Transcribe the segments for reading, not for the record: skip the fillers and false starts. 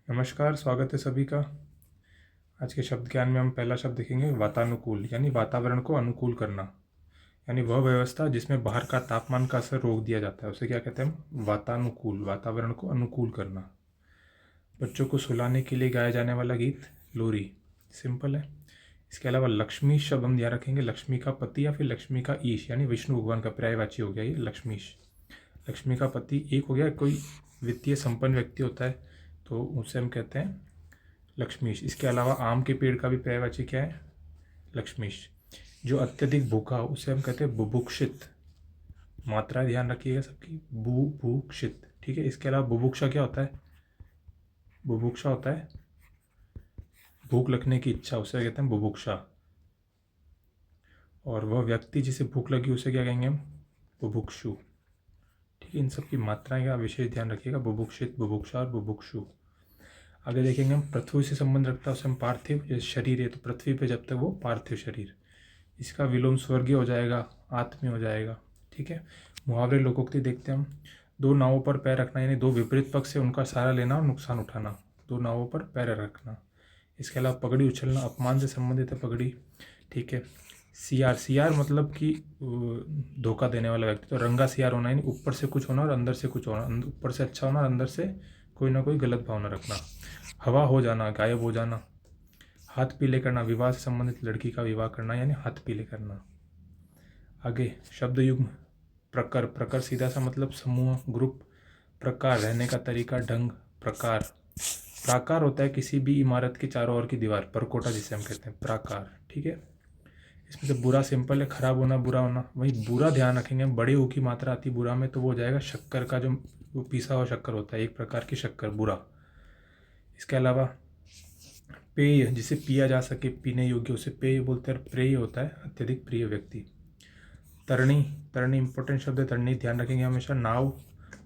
नमस्कार, स्वागत है सभी का। आज के शब्द ज्ञान में हम पहला शब्द देखेंगे वातानुकूल, यानी वातावरण को अनुकूल करना। यानी वह व्यवस्था जिसमें बाहर का तापमान का असर रोक दिया जाता है, उसे क्या कहते हैं हम? वातानुकूल, वातावरण को अनुकूल करना। बच्चों को सुलाने के लिए गाया जाने वाला गीत लोरी, सिंपल है। इसके अलावा लक्ष्मी शब्द हम ध्यान रखेंगे, लक्ष्मी का पति या फिर लक्ष्मी का ईश, यानी विष्णु भगवान का पर्यायवाची हो गया ये लक्ष्मीश। लक्ष्मी का पति एक हो गया, कोई वित्तीय संपन्न व्यक्ति होता है तो उसे हम कहते हैं लक्ष्मीश। इसके अलावा आम के पेड़ का भी पर्यायवाची क्या है? लक्ष्मीश। जो अत्यधिक भूखा हो उसे हम कहते हैं बुभुक्षित। मात्रा ध्यान रखिएगा सबकी, बुभुक्षित, ठीक है। इसके अलावा बुभुक्षा क्या होता है? बुभुक्षा होता है भूख लगने की इच्छा, उसे कहते हैं बुभुक्षा। और वह व्यक्ति जिसे भूख लगी उसे क्या कहेंगे हम? बुभुक्षु, ठीक है। इन सब की मात्राएं का विशेष ध्यान रखिएगा, बुभुक्षित, बुभुक्षा और बुभुक्षु। आगे देखेंगे हम पृथ्वी से संबंध रखता है उसे हम पार्थिव। जैसे शरीर है तो पृथ्वी पे जब तक वो पार्थिव शरीर, इसका विलोम स्वर्गीय हो जाएगा, आत्मीय हो जाएगा, ठीक है। मुहावरे लोकोक्ति देखते हैं हम। दो नावों पर पैर रखना, यानी दो विपरीत पक्ष से उनका सहारा लेना और नुकसान उठाना, दो नावों पर पैर रखना। इसके अलावा पगड़ी उछलना, अपमान से संबंधित है पगड़ी, ठीक है। सियार, सियार मतलब कि धोखा देने वाला व्यक्ति, तो रंगा सियार होना, यानी ऊपर से कुछ होना और अंदर से कुछ होना, ऊपर से अच्छा होना और अंदर से कोई ना कोई गलत भावना रखना। हवा हो जाना, गायब हो जाना। हाथ पीले करना, विवाह से संबंधित लड़की का विवाह करना यानी हाथ पीले करना। आगे शब्द युग्म प्रकर, प्रकर सीधा सा मतलब समूह, ग्रुप। प्रकार रहने का तरीका, ढंग, प्रकार। प्राकार होता है किसी भी इमारत के चारों ओर की दीवार, परकोटा जिसे हम कहते हैं, प्राकार, ठीक है। इसमें से बुरा सिंपल है, खराब होना, बुरा होना। वही बुरा ध्यान रखेंगे, बड़े ऊ की मात्रा आती बुरा में तो वो हो जाएगा शक्कर का, जो वो पिसा हुआ शक्कर होता है, एक प्रकार की शक्कर, बुरा। इसके अलावा पेय, जिसे पिया जा सके, पीने योग्य, उसे पेय बोलते हैं। प्रेय होता है अत्यधिक प्रिय व्यक्ति। तरणी, तरणी इंपॉर्टेंट शब्द है, तरणी ध्यान रखेंगे हमेशा, नाव।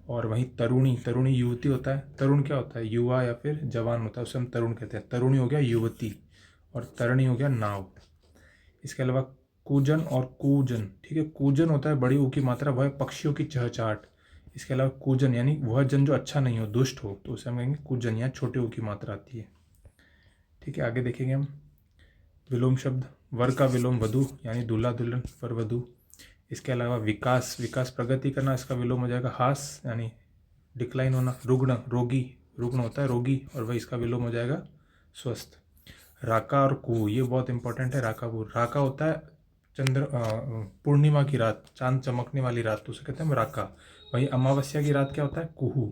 और वहीं तरुणी, तरुणी युवती होता है। तरुण क्या होता है? युवा या फिर जवान होता है, उसे हम तरुण कहते हैं। तरुणी हो गया युवती और तरणी हो गया नाव। इसके अलावा कूजन और कूजन, ठीक है। कूजन होता है बड़ी ऊ की मात्रा, वह पक्षियों की चहचहाट। इसके अलावा कूजन यानी वह जन जो अच्छा नहीं हो, दुष्ट हो, तो उसे हम कहेंगे कूजन, या छोटे ऊ की मात्रा आती है, ठीक है। आगे देखेंगे हम विलोम शब्द, वर का विलोम वधु, यानी दूल्हा दुल्हन, वर वधु। इसके अलावा विकास, विकास प्रगति करना, इसका विलोम हो जाएगा हास, यानी डिक्लाइन होना। रुग्ण, रोगी, रुग्ण होता है रोगी, और वह इसका विलोम हो जाएगा स्वस्थ। राका और कुहू, ये बहुत इंपॉर्टेंट है। राका कुहू, राका होता है चंद्र पूर्णिमा की रात, चांद चमकने वाली रात, तो उसे कहते हैं हम राका। वहीं अमावस्या की रात क्या होता है? कुहू,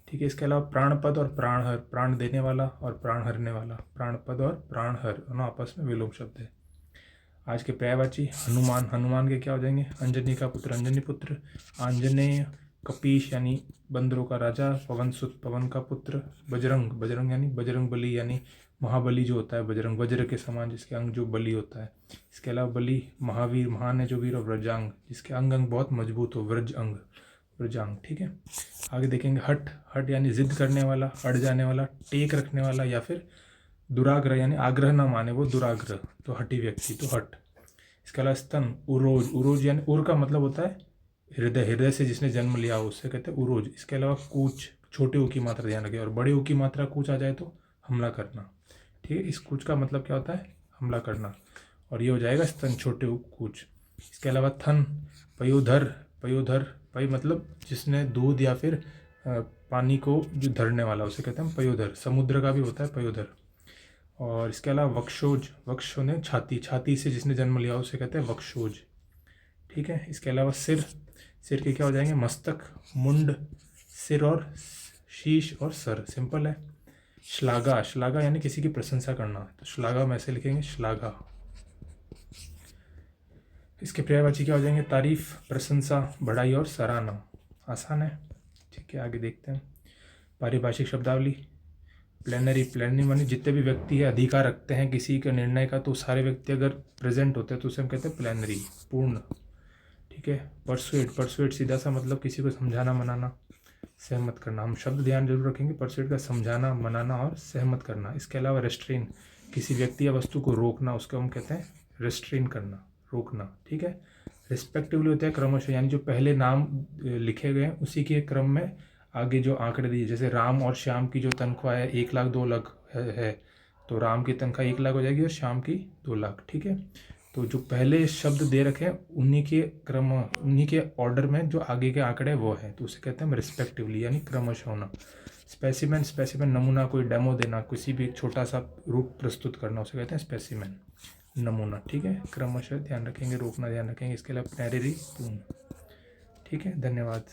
ठीक है। इसके अलावा प्राणपद और प्राणहर, प्राण देने वाला और प्राण हरने वाला, प्राणपद और प्राणहर दोनों आपस में विलोम शब्द है। आज के पर्यायवाची हनुमान, हनुमान के क्या हो जाएंगे? अंजनी का पुत्र, अंजनी पुत्र। आंजनेय, कपीश यानी बंदरों का राजा, पवन सुत, पवन का पुत्र। बजरंग, बजरंग यानी बजरंग बली, यानी महाबली जो होता है बजरंग, वज्र के समान जिसके अंग जो बली होता है। इसके अलावा बली महावीर, महान है जो वीर, और व्रजांग जिसके अंग अंग बहुत मजबूत हो, व्रज अंग, व्रजांग, ठीक है। आगे देखेंगे हट, हट यानी जिद करने वाला, अड़ जाने वाला, टेक रखने वाला, या फिर दुराग्रह यानी आग्रह ना माने वो दुराग्रह, तो हठी व्यक्ति, तो हट। इसके अलावा स्तन, उरोज, उरोज यानी उर का मतलब होता है हृदय, हृदय से जिसने जन्म लिया हो उससे कहते हैं उरोज। इसके अलावा कूच, छोटे ऊ की मात्रा ध्यान रखें, और बड़े ऊ की मात्रा कूच आ जाए तो हमला करना, ठीक है। इस कूच का मतलब क्या होता है? हमला करना, और ये हो जाएगा स्तन, छोटे ऊ, कूच। इसके अलावा थन, पयोधर, पयोधर, पय मतलब जिसने दूध या फिर पानी को जो धरने वाला, उसे कहते हैं पयोधर। समुद्र का भी होता है पयोधर। और इसके अलावा वक्षोज, वक्ष ने छाती, छाती से जिसने जन्म लिया उसे कहते हैं वक्षोज, ठीक है। इसके अलावा सिर, सिर के क्या हो जाएंगे? मस्तक, मुंड, सिर और शीश और सर, सिंपल है। श्लाघा, श्लाघा यानी किसी की प्रशंसा करना, तो श्लाघा में ऐसे लिखेंगे, श्लाघा। इसके पर्यायवाची क्या हो जाएंगे? तारीफ, प्रशंसा, बढ़ाई और सराहना। आसान है, ठीक है। आगे देखते हैं पारिभाषिक शब्दावली। प्लेनरी, प्लेनरी मानी जितने भी व्यक्ति है अधिकार रखते हैं किसी के निर्णय का, तो सारे व्यक्ति अगर प्रेजेंट होते हैं तो उसे हम कहते हैं प्लेनरी, पूर्ण, ठीक है। परसुएट, परसुएट सीधा सा मतलब किसी को समझाना, मनाना, सहमत करना। हम शब्द ध्यान जरूर रखेंगे, परसुएट का समझाना, मनाना और सहमत करना। इसके अलावा रेस्ट्रेन, किसी व्यक्ति या वस्तु को रोकना, उसको हम कहते हैं रेस्ट्रेन करना, रोकना, ठीक है। रिस्पेक्टिवली होता है क्रमशः, यानी जो पहले नाम लिखे गए हैं उसी के क्रम में आगे जो आंकड़े दिए, जैसे राम और श्याम की जो तनख्वाह है 1 लाख 2 लाख है, तो राम की तनख्वाह 1 लाख हो जाएगी और श्याम की 2 लाख। ठीक है, तो जो पहले शब्द दे रखे हैं उन्हीं के क्रम, उन्हीं के ऑर्डर में जो आगे के आंकड़े वो हैं, तो उसे कहते हैं रिस्पेक्टिवली, यानी क्रमशः होना। स्पेसिमेन, स्पेसिमेन नमूना, कोई डेमो देना, किसी भी एक छोटा सा रूप प्रस्तुत करना, उसे कहते हैं स्पेसिमेन, नमूना। ठीक है, क्रमशः ध्यान रखेंगे, रोकना ध्यान रखेंगे, इसके अलावा पैरेरी पूर्ण। ठीक है, धन्यवाद।